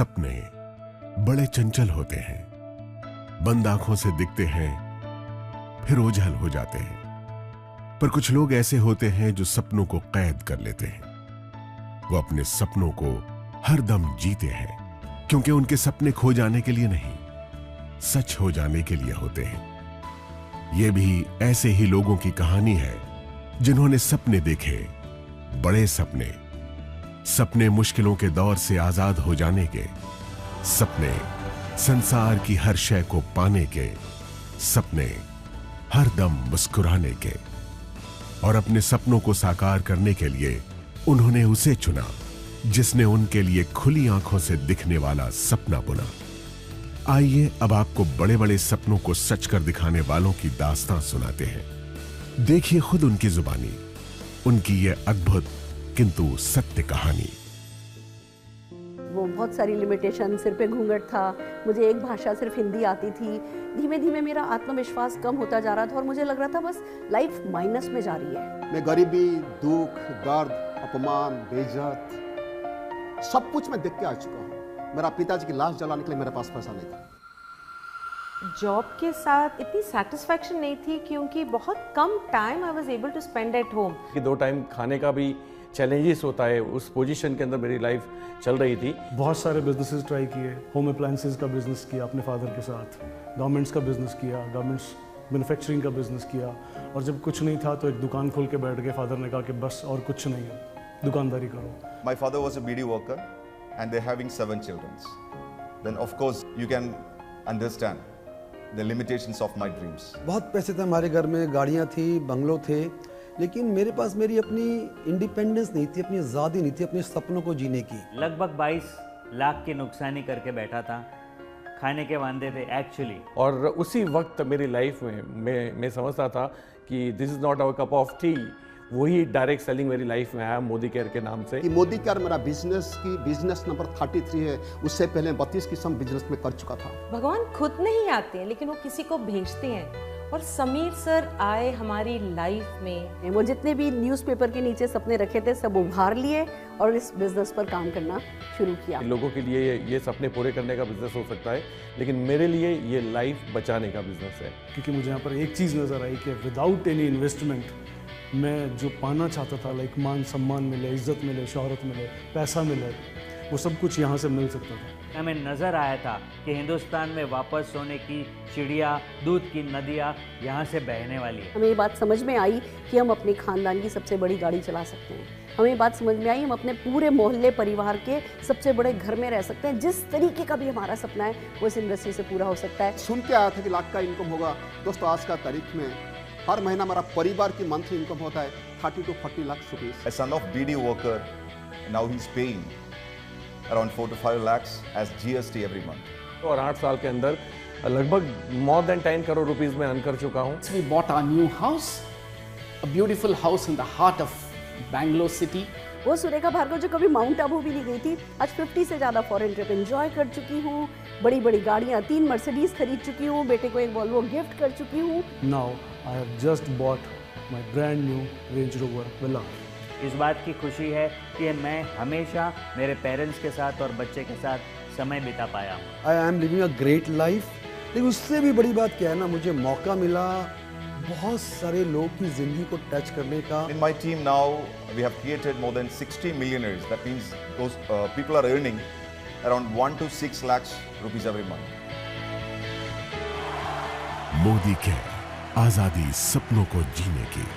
सपने बड़े चंचल होते हैं, बंद आंखों से दिखते हैं फिर ओझल हो जाते हैं। पर कुछ लोग ऐसे होते हैं जो सपनों को कैद कर लेते हैं। वो अपने सपनों को हर दम जीते हैं, क्योंकि उनके सपने खो जाने के लिए नहीं, सच हो जाने के लिए होते हैं। ये भी ऐसे ही लोगों की कहानी है जिन्होंने सपने देखे, बड़े सपने, सपने मुश्किलों के दौर से आजाद हो जाने के, सपने संसार की हर शय को पाने के, सपने हर दम मुस्कुराने के। और अपने सपनों को साकार करने के लिए उन्होंने उसे चुना जिसने उनके लिए खुली आंखों से दिखने वाला सपना बुना। आइए अब आपको बड़े बड़े सपनों को सच कर दिखाने वालों की दास्तां सुनाते हैं। देखिए खुद उनकी जुबानी उनकी ये अद्भुत किंतु सत्य कहानी। वो बहुत सारी लिमिटेशन, सिर पे घूंघट था, मुझे एक भाषा सिर्फ हिंदी आती थी। धीमे धीमे मेरा आत्मविश्वास कम होता जा रहा था और मुझे लग रहा था बस लाइफ माइनस में जा रही है। मैं गरीबी, दुख, दर्द, अपमान, बेइज्जत सब कुछ मैं देख के आ चुका हूँ। मेरा पिताजी की लाश जलाने के लिए मेरे पास पैसा नहीं था। जॉब के साथ इतनी सेटिस्फैक्शन नहीं थी क्योंकि बहुत कम time I was able to spend at home. कि 2 टाइम खाने का भी चैलेंजेस होता है, उस पोजीशन के अंदर मेरी लाइफ चल रही थी। बहुत सारे बिजनेसेस ट्राई किए, होम अप्लायंसेस का बिजनेस किया अपने फादर के साथ, गवर्नमेंट्स का बिजनेस किया, गवर्नमेंट्स मैन्युफैक्चरिंग का बिजनेस किया, और जब कुछ नहीं था तो एक दुकान खोल के बैठ गए। फादर ने कहा कि बस और कुछ नहीं है, दुकानदारी करो। My father was a BD worker and they're having 7 children. Then of course you can understand the limitations of my dreams. बहुत पैसे थे हमारे घर में, गाड़ियाँ थी, बंगलो थे, लेकिन मेरे पास मेरी अपनी इंडिपेंडेंस नहीं थी, अपनी आज़ादी नहीं थी अपने सपनों को जीने की। लगभग 22 लाख की नुकसानी करके बैठा था, खाने के वांदे थे एक्चुअली। और उसी वक्त मेरी लाइफ में मैं समझता था कि this is not our cup of tea. वही डायरेक्ट सेलिंग मेरी लाइफ में आया मोदी केयर के नाम से। कि मोदी केयर मेरा बिजनेस नंबर 33 है, उससे पहले 32 किस्म बिजनेस में कर चुका था। भगवान खुद नहीं आते हैं लेकिन वो किसी को भेजते हैं, और समीर सर आए हमारी लाइफ में। वो जितने भी न्यूज़पेपर के नीचे सपने रखे थे सब उभार लिए और इस बिजनेस पर काम करना शुरू किया। लोगों के लिए ये सपने पूरे करने का बिजनेस हो सकता है, लेकिन मेरे लिए ये लाइफ बचाने का बिजनेस है। क्योंकि मुझे यहाँ पर एक चीज़ नज़र आई कि विदाउट एनी इन्वेस्टमेंट मैं जो पाना चाहता था, लाइक मान सम्मान मिले, इज्जत मिले, शोहरत मिले, पैसा मिले, वो सब कुछ यहाँ से मिल सकता था। हमें नज़र आया था कि हिंदुस्तान में वापस सोने की चिड़िया, दूध की नदियाँ यहाँ से बहने वाली है। हमें ये बात समझ में आई कि हम अपने खानदान की सबसे बड़ी गाड़ी चला सकते हैं। हमें ये बात समझ में आई हम अपने पूरे मोहल्ले परिवार के सबसे बड़े घर में रह सकते हैं। जिस तरीके का भी हमारा सपना है वो इस इंडस्ट्री से पूरा हो सकता है। सुन के आया था कि लाख का इनकम होगा। दोस्तों आज का तारीख में हर महीना हमारा परिवार की मंथली इनकम होता है 30 to 40 lakh rupees. A son of BD worker, now he's paying around 4 to 5 lakhs as GST every month. और 8 साल के अंदर लगभग more than 10 करोड़ रुपीस में अर्न कर चुका हूँ। We bought our new house, a beautiful house in the heart of Bangalore city. वो सुरेखा भार्गव जो कभी माउंट आबू भी नहीं गई थी, आज 50 से ज़्यादा फॉरेन ट्रिप एंजॉय कर चुकी हूँ। बड़ी बड़ी गाड़ियाँ, 3 मर्सिडीज खरीद चुकी हूँ, बेटे को एक वॉल्वो गिफ्ट कर चुकी हूँ। Now I have just bought my brand new range rover villa. इस बात की खुशी है कि मैं हमेशा मेरे पेरेंट्स के साथ और बच्चे के साथ समय बिता पाया हूँ। I am living a great life. लेकिन उससे भी बड़ी बात क्या है ना, मुझे मौका मिला बहुत सारे लोग की जिंदगी को टच करने का। In my team now, we have created more than 60 millionaires. That means those people are earning around 1 to 6 lakhs rupees every month. Modi care, आजादी सपनों को जीने की।